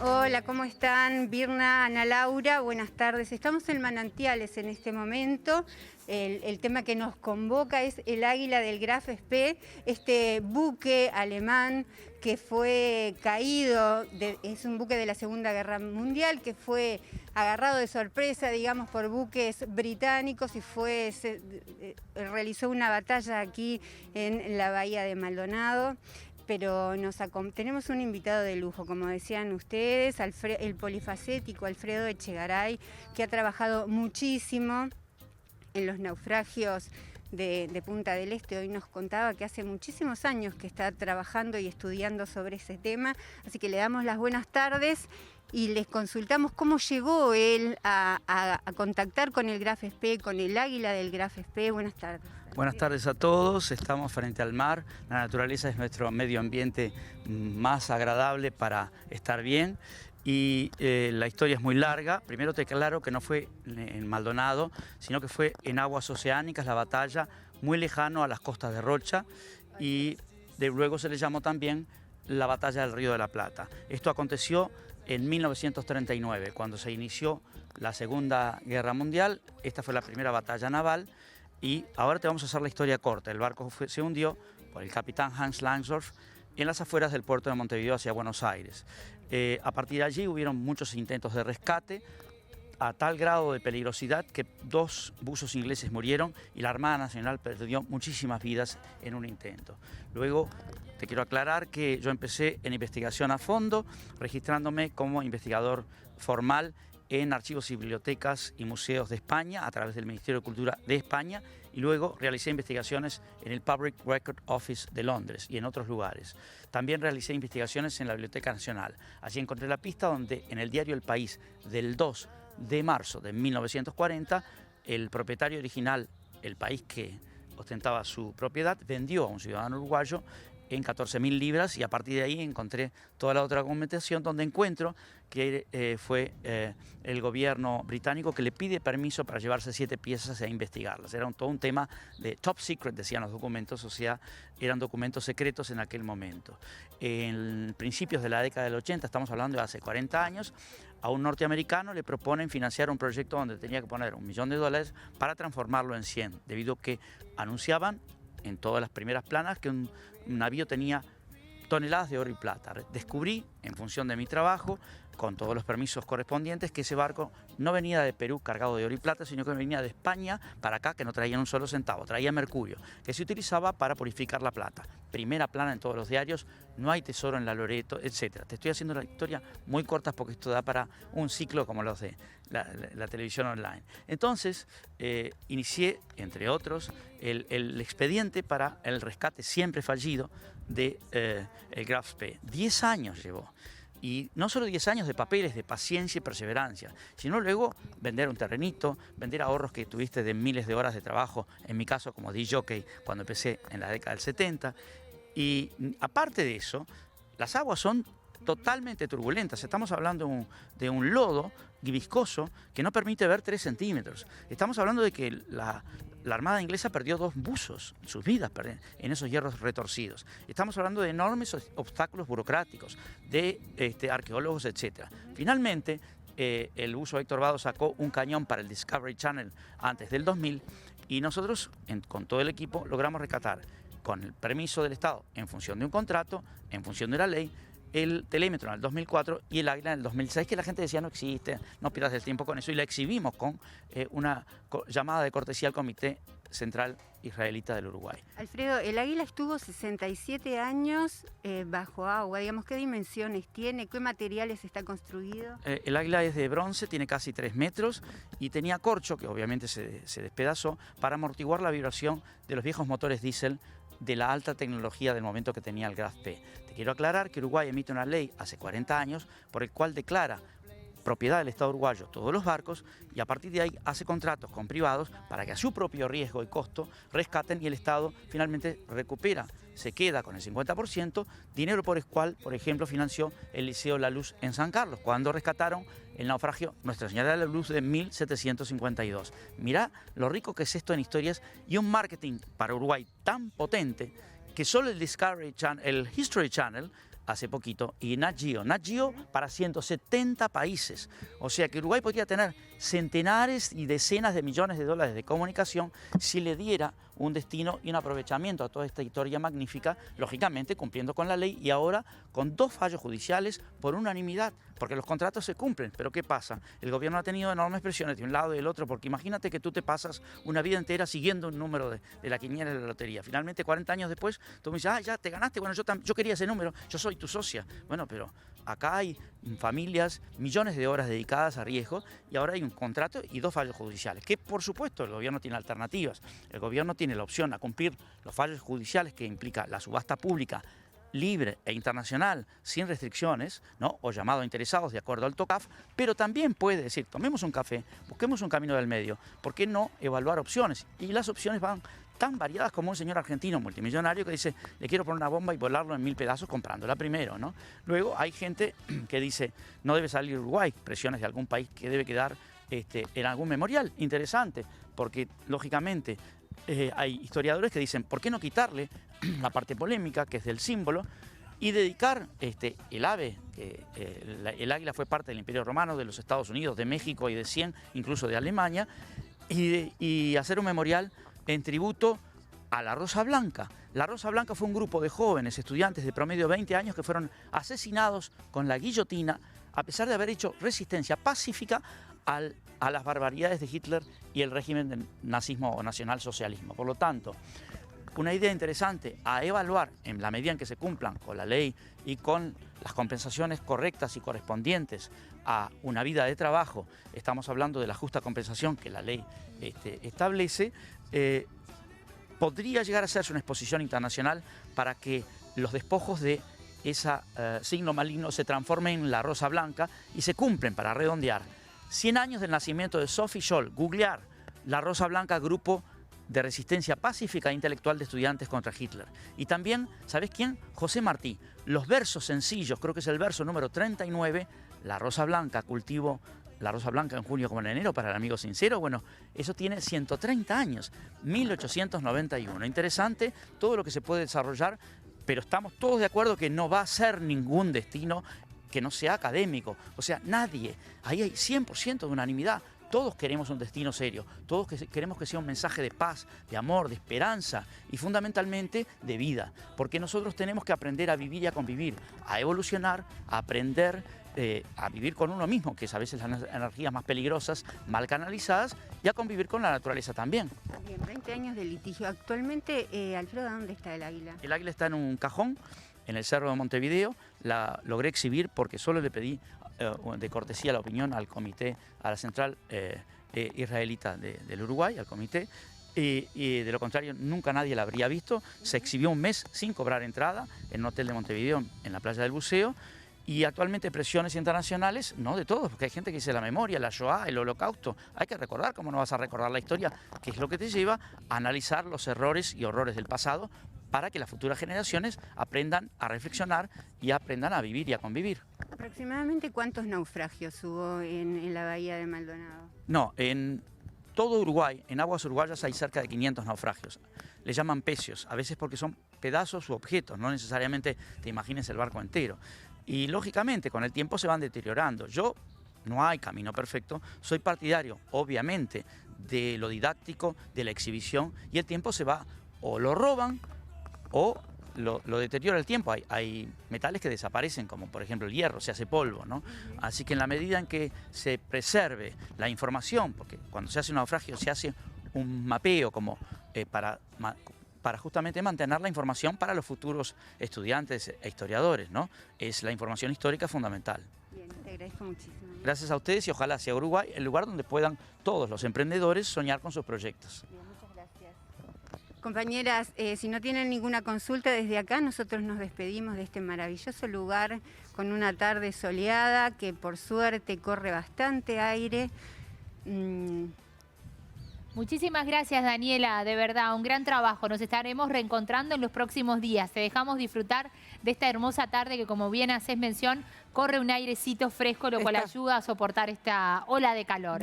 Hola, ¿cómo están? Birna, Ana Laura, buenas tardes. Estamos en Manantiales en este momento. El tema que nos convoca es el Águila del Graf Spee, este buque alemán que fue caído, es un buque de la Segunda Guerra Mundial, que fue agarrado de sorpresa, digamos, por buques británicos y realizó una batalla aquí en la bahía de Maldonado. Pero tenemos un invitado de lujo, como decían ustedes, el polifacético Alfredo Echegaray, que ha trabajado muchísimo en los naufragios de Punta del Este. Hoy nos contaba que hace muchísimos años que está trabajando y estudiando sobre ese tema, así que le damos las buenas tardes y les consultamos cómo llegó él a contactar con el Graf Spee, con el Águila del Graf Spee. Buenas tardes. Buenas tardes a todos, estamos frente al mar, la naturaleza es nuestro medio ambiente más agradable para estar bien y la historia es muy larga. Primero te aclaro que no fue en Maldonado, sino que fue en aguas oceánicas la batalla, muy lejano a las costas de Rocha, y luego se le llamó también la batalla del Río de la Plata. Esto aconteció en 1939, cuando se inició la Segunda Guerra Mundial. Esta fue la primera batalla naval. Y ahora te vamos a hacer la historia corta. El barco se hundió por el capitán Hans Langsdorff en las afueras del puerto de Montevideo hacia Buenos Aires. A partir de allí hubieron muchos intentos de rescate, a tal grado de peligrosidad que 2 buzos ingleses murieron y la Armada Nacional perdió muchísimas vidas en un intento. Luego te quiero aclarar que yo empecé en investigación a fondo, registrándome como investigador formal en archivos y bibliotecas y museos de España a través del Ministerio de Cultura de España, y luego realicé investigaciones en el Public Record Office de Londres y en otros lugares. También realicé investigaciones en la Biblioteca Nacional. Allí encontré la pista donde en el diario El País del 2 de marzo de 1940 el propietario original, el país que ostentaba su propiedad, vendió a un ciudadano uruguayo en 14.000 libras, y a partir de ahí encontré toda la otra documentación donde encuentro que fue el gobierno británico que le pide permiso para llevarse 7 piezas e investigarlas. Era todo un tema de top secret, decían los documentos, o sea, eran documentos secretos en aquel momento. En principios de la década del 80, estamos hablando de hace 40 años, a un norteamericano le proponen financiar un proyecto donde tenía que poner $1 millón para transformarlo en 100, debido a que anunciaban en todas las primeras planas que un navío tenía toneladas de oro y plata. Descubrí, en función de mi trabajo, con todos los permisos correspondientes, que ese barco no venía de Perú cargado de oro y plata, sino que venía de España para acá, que no traía un solo centavo, traía mercurio, que se utilizaba para purificar la plata. Primera plana en todos los diarios, no hay tesoro en la Loreto, etc. Te estoy haciendo la historia muy corta porque esto da para un ciclo como los de la televisión online. Entonces, inicié, entre otros, el expediente para el rescate siempre fallido de el Graf Spee. 10 años llevó. Y no solo 10 años de papeles, de paciencia y perseverancia, sino luego vender un terrenito, vender ahorros que tuviste de miles de horas de trabajo, en mi caso como DJ cuando empecé en la década del 70. Y aparte de eso, las aguas son totalmente turbulentas. Estamos hablando de un lodo viscoso que no permite ver 3 centímetros. Estamos hablando de que la Armada inglesa perdió 2 buzos, sus vidas en esos hierros retorcidos. Estamos hablando de enormes obstáculos burocráticos, de arqueólogos, etc. Finalmente, el buzo Héctor Vado sacó un cañón para el Discovery Channel antes del 2000 y nosotros, con todo el equipo, logramos rescatar, con el permiso del Estado, en función de un contrato, en función de la ley, el telémetro en el 2004 y el Águila en el 2006, que la gente decía no existe, no pierdas el tiempo con eso, y la exhibimos con una llamada de cortesía al Comité Central Israelita del Uruguay. Alfredo, el Águila estuvo 67 años bajo agua, digamos, ¿qué dimensiones tiene? ¿Qué materiales está construido? El Águila es de bronce, tiene casi 3 metros y tenía corcho, que obviamente se despedazó, para amortiguar la vibración de los viejos motores diésel de la alta tecnología del momento que tenía el Graf Spee. Te quiero aclarar que Uruguay emite una ley hace 40 años por el cual declara propiedad del Estado uruguayo todos los barcos, y a partir de ahí hace contratos con privados para que a su propio riesgo y costo rescaten, y el Estado finalmente recupera, se queda con el 50%, dinero por el cual, por ejemplo, financió el Liceo La Luz en San Carlos, cuando rescataron el naufragio Nuestra Señora de la Luz de 1752. Mirá lo rico que es esto en historias y un marketing para Uruguay tan potente que solo el Discovery Channel, el History Channel, hace poquito, y Nat Geo para 170 países. O sea que Uruguay podría tener centenares y decenas de millones de dólares de comunicación si le diera un destino y un aprovechamiento a toda esta historia magnífica, lógicamente cumpliendo con la ley y ahora con 2 fallos judiciales por unanimidad, porque los contratos se cumplen. Pero ¿qué pasa? El gobierno ha tenido enormes presiones de un lado y del otro, porque imagínate que tú te pasas una vida entera siguiendo un número de la quiniela de la lotería. Finalmente, 40 años después, tú me dices, ah, ya te ganaste, bueno, yo quería ese número, yo soy tu socia. Bueno, pero acá hay familias, millones de horas dedicadas a riesgo y ahora hay un contrato y 2 fallos judiciales, que por supuesto el gobierno tiene alternativas. El gobierno tiene la opción a cumplir los fallos judiciales que implica la subasta pública libre e internacional, sin restricciones, ¿no? O llamado a interesados de acuerdo al TOCAF, pero también puede decir, tomemos un café, busquemos un camino del medio, ¿por qué no evaluar opciones? Y las opciones van tan variadas como un señor argentino multimillonario que dice, le quiero poner una bomba y volarlo en 1000 pedazos comprándola primero, ¿no? Luego hay gente que dice, no debe salir Uruguay, presiones de algún país que debe quedar en algún memorial, interesante, porque lógicamente hay historiadores que dicen, ¿por qué no quitarle la parte polémica, que es del símbolo, y dedicar el ave, que el águila fue parte del Imperio Romano, de los Estados Unidos, de México y de 100, incluso de Alemania, y hacer un memorial en tributo a la Rosa Blanca. La Rosa Blanca fue un grupo de jóvenes estudiantes de promedio 20 años que fueron asesinados con la guillotina a pesar de haber hecho resistencia pacífica a las barbaridades de Hitler y el régimen del nazismo o nacionalsocialismo. Por lo tanto, una idea interesante a evaluar en la medida en que se cumplan con la ley y con las compensaciones correctas y correspondientes a una vida de trabajo. Estamos hablando de la justa compensación que la ley establece. Podría llegar a hacerse una exposición internacional para que los despojos de ese signo maligno se transformen en la Rosa Blanca y se cumplen, para redondear, 100 años del nacimiento de Sophie Scholl. Googlear la Rosa Blanca, grupo de resistencia pacífica e intelectual de estudiantes contra Hitler. Y también, ¿sabes quién? José Martí. Los versos sencillos, creo que es el verso número 39, la Rosa Blanca, cultivo la Rosa Blanca en junio como en enero, para el amigo sincero. Bueno, eso tiene 130 años, 1891. Interesante todo lo que se puede desarrollar, pero estamos todos de acuerdo que no va a ser ningún destino que no sea académico. O sea, nadie, ahí hay 100% de unanimidad. Todos queremos un destino serio, todos queremos que sea un mensaje de paz, de amor, de esperanza y fundamentalmente de vida. Porque nosotros tenemos que aprender a vivir y a convivir, a evolucionar, a aprender a vivir con uno mismo, que es a veces las energías más peligrosas, mal canalizadas, y a convivir con la naturaleza también. Bien, 20 años de litigio. Actualmente, Alfredo, ¿dónde está el águila? El águila está en un cajón en el Cerro de Montevideo. La logré exhibir porque solo le pedí de cortesía la opinión al comité, a la central israelita del Uruguay, al comité, y de lo contrario nunca nadie la habría visto. Se exhibió un mes sin cobrar entrada en un hotel de Montevideo, en la playa del Buceo, y actualmente presiones internacionales, no de todos, porque hay gente que dice la memoria, la Shoah, el Holocausto. Hay que recordar, ¿cómo no vas a recordar la historia? Que es lo que te lleva a analizar los errores y horrores del pasado para que las futuras generaciones aprendan a reflexionar y aprendan a vivir y a convivir. ¿Aproximadamente cuántos naufragios hubo en la bahía de Maldonado? No, en todo Uruguay, en aguas uruguayas hay cerca de 500 naufragios. Le llaman pecios, a veces porque son pedazos u objetos, no necesariamente te imagines el barco entero. Y lógicamente con el tiempo se van deteriorando. No hay camino perfecto, soy partidario obviamente de lo didáctico, de la exhibición, y el tiempo se va, o lo roban o lo deteriora el tiempo. Hay metales que desaparecen, como por ejemplo el hierro, se hace polvo, ¿no? Así que en la medida en que se preserve la información, porque cuando se hace un naufragio se hace un mapeo como para justamente mantener la información para los futuros estudiantes e historiadores, ¿no? Es la información histórica fundamental. Bien, te agradezco muchísimo. Gracias a ustedes y ojalá sea Uruguay el lugar donde puedan todos los emprendedores soñar con sus proyectos. Bien, muchas gracias. Compañeras, si no tienen ninguna consulta desde acá, nosotros nos despedimos de este maravilloso lugar con una tarde soleada que por suerte corre bastante aire. Muchísimas gracias, Daniela, de verdad, un gran trabajo. Nos estaremos reencontrando en los próximos días. Te dejamos disfrutar de esta hermosa tarde que, como bien haces mención, corre un airecito fresco, lo cual ayuda a soportar esta ola de calor.